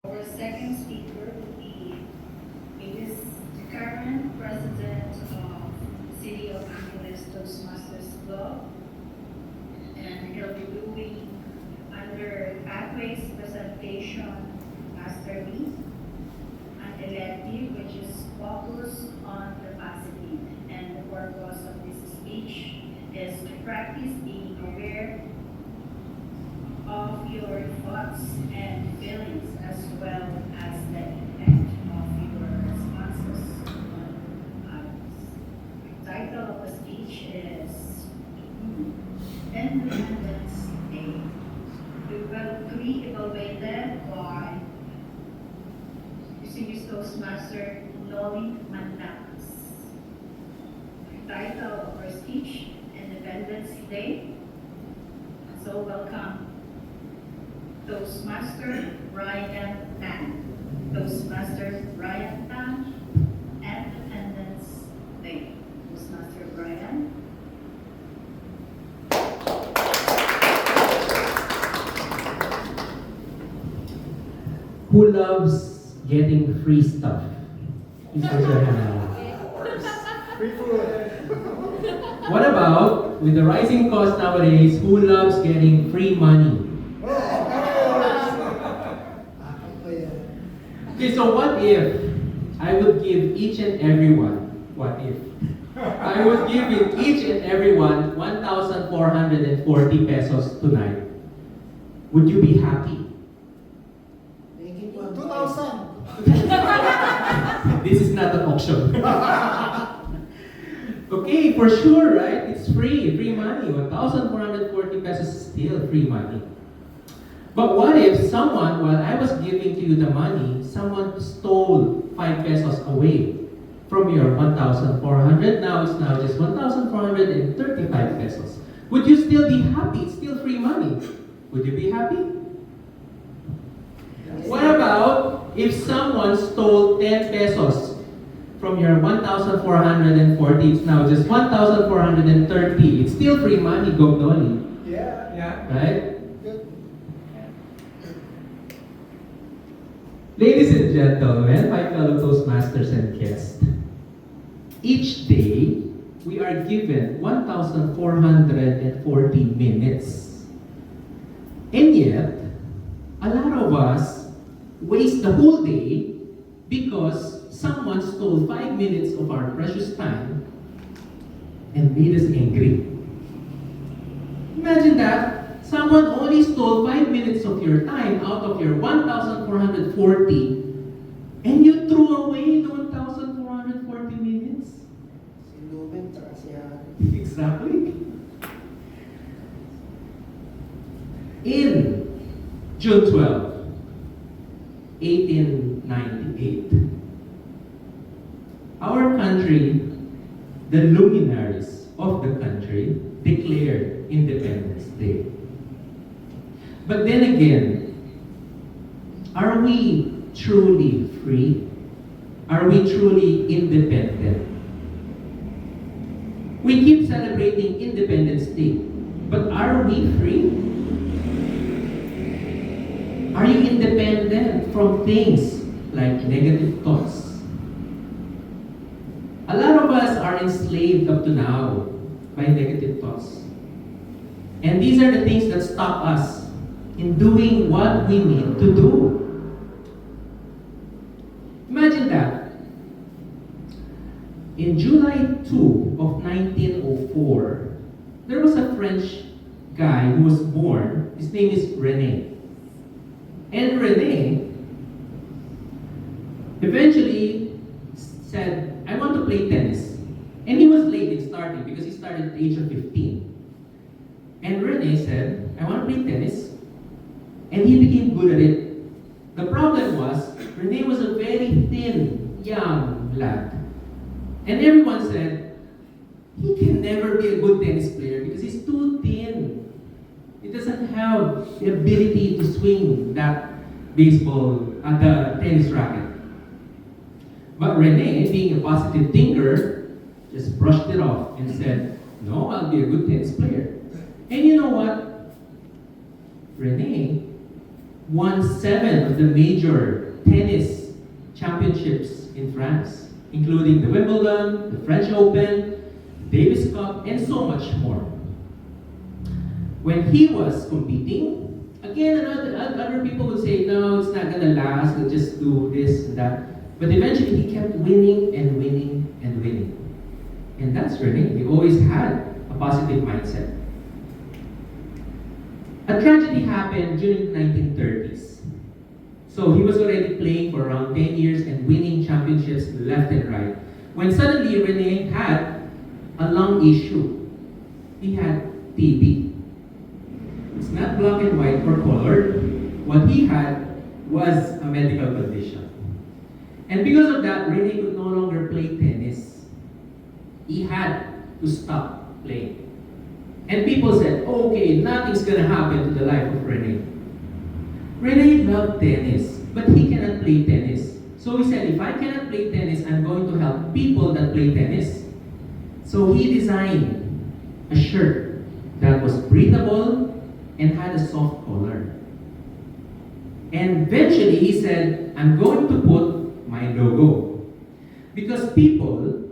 Our second speaker will be it is the current president of City of Angeles Toastmasters Club, and he'll be doing under Pathways presentation masterpiece, an elective which is focused on capacity. And the purpose of this speech is to practice being aware of your thoughts and feelings as well as the impact of your responses on others. The title of the speech is Independence Day. To be evaluated by Distinguished Toastmaster Noli Mandakas. The title of our speech, Independence Day. So welcome Toastmaster Ryan Tan. Toastmaster Ryan Tan, Independence Day. Toastmaster Ryan. Who loves getting free stuff? Please raise your hand. Free food. What about, with the rising cost nowadays, who loves getting free money? Okay, so what if I would give each and everyone, what if? I would give each and everyone 1,440 pesos tonight. Would you be happy? 2,000. This is not an auction. Okay, for sure, right? It's free money. 1,440 pesos is still free money. But what if someone, while I was giving to you the money, someone stole 5 pesos away from your 1,400? Now it's now just 1,435 pesos. Would you still be happy? It's still free money. Would you be happy? What about if someone stole 10 pesos from your 1,440? It's now just 1,430. It's still free money, Gogdoli. Yeah. Right? Good. Ladies and gentlemen, my fellow Toastmasters and guests, each day we are given 1,440 minutes. And yet, a lot of us waste the whole day because someone stole 5 minutes of our precious time and made us angry. Imagine that. Someone only stole 5 minutes of your time out of your 1,440 and you threw away the 1,440 minutes. Si Lumen, tsaka si Harry. Exactly. In June 12, 1898, our country, the luminaries of the country, declared Independence Day. But then again, are we truly free? Are we truly independent? We keep celebrating Independence Day, but are we free? Are you independent from things like negative thoughts? A lot of us are enslaved up to now by negative thoughts. And these are the things that stop us in doing what we need to do. Imagine that. In July 2 of 1904, there was a French guy who was born. His name is René. And René eventually said, I want to play tennis. And he was late in starting because he started at the age of 15. And René said, I want to play tennis. And he became good at it. The problem was, René was a very thin, young lad. And everyone said, he can never be a good tennis player because he's too thin. He doesn't have the ability to swing that baseball, the tennis racket. But René, being a positive thinker, just brushed it off and said, no, I'll be a good tennis player. And you know what? René won 7 of the major tennis championships in France, including the Wimbledon, the French Open, Davis Cup, and so much more. When he was competing, again, other people would say, no, it's not gonna last, we'll just do this and that. But eventually, he kept winning and winning and winning. And that's Rene. He always had a positive mindset. A tragedy happened during the 1930s. So he was already playing for around 10 years and winning championships left and right. When suddenly Rene had a lung issue. He had TB. It's not black and white or colored. What he had was a medical condition. And because of that, Rene could no longer play tennis. He had to stop playing. And people said, okay, nothing's gonna happen to the life of Rene. Rene loved tennis, but he cannot play tennis. So he said, if I cannot play tennis, I'm going to help people that play tennis. So he designed a shirt that was breathable and had a soft collar. And eventually he said, I'm going to put my logo. Because people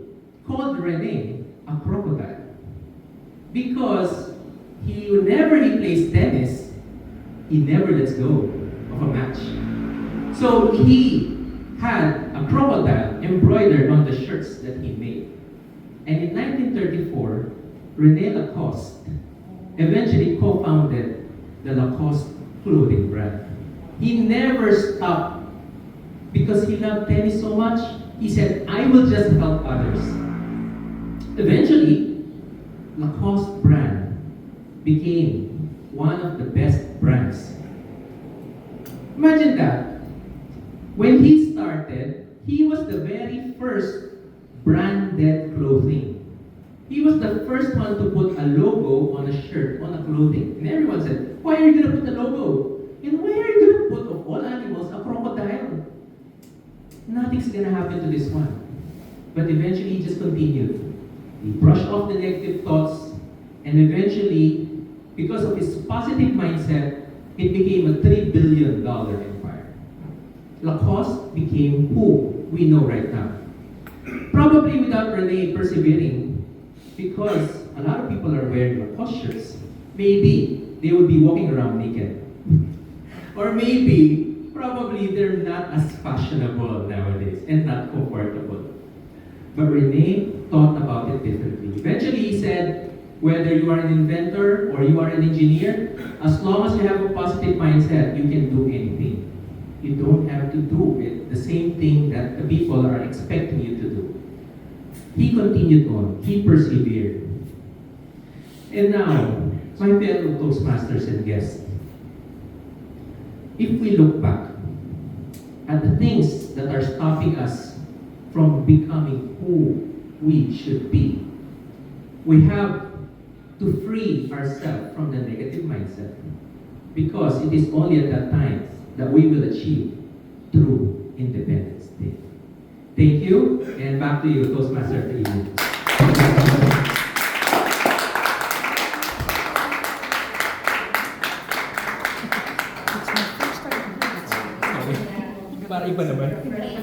called Rene a crocodile. Because whenever he plays tennis, he never lets go of a match. So he had a crocodile embroidered on the shirts that he made. And in 1934, Rene Lacoste eventually co-founded the Lacoste clothing brand. He never stopped because he loved tennis so much. He said, I will just help others. Eventually, Lacoste brand became one of the best brands. Imagine that. When he started, he was the very first branded clothing. He was the first one to put a logo on a shirt, on a clothing. And everyone said, why are you going to put a logo? And why are you going to put, of all animals, a crocodile? Nothing's going to happen to this one. But eventually, he just continued. He brushed off the negative thoughts, and eventually, because of his positive mindset, it became a $3 billion empire. Lacoste became who we know right now. Probably without Rene persevering, because a lot of people are wearing Lacoste shirts. Maybe they would be walking around naked. Or maybe, probably they're not as fashionable nowadays and not comfortable. But Rene thought about it differently. Eventually, he said, whether you are an inventor or you are an engineer, as long as you have a positive mindset, you can do anything. You don't have to do it, the same thing that the people are expecting you to do. He continued on. He persevered. And now, my fellow Toastmasters and guests, if we look back at the things that are stopping us from becoming who we should be, we have to free ourselves from the negative mindset, because it is only at that time that we will achieve true Independence Day. Thank you, and back to you, Toastmaster of the evening. Para iba naman.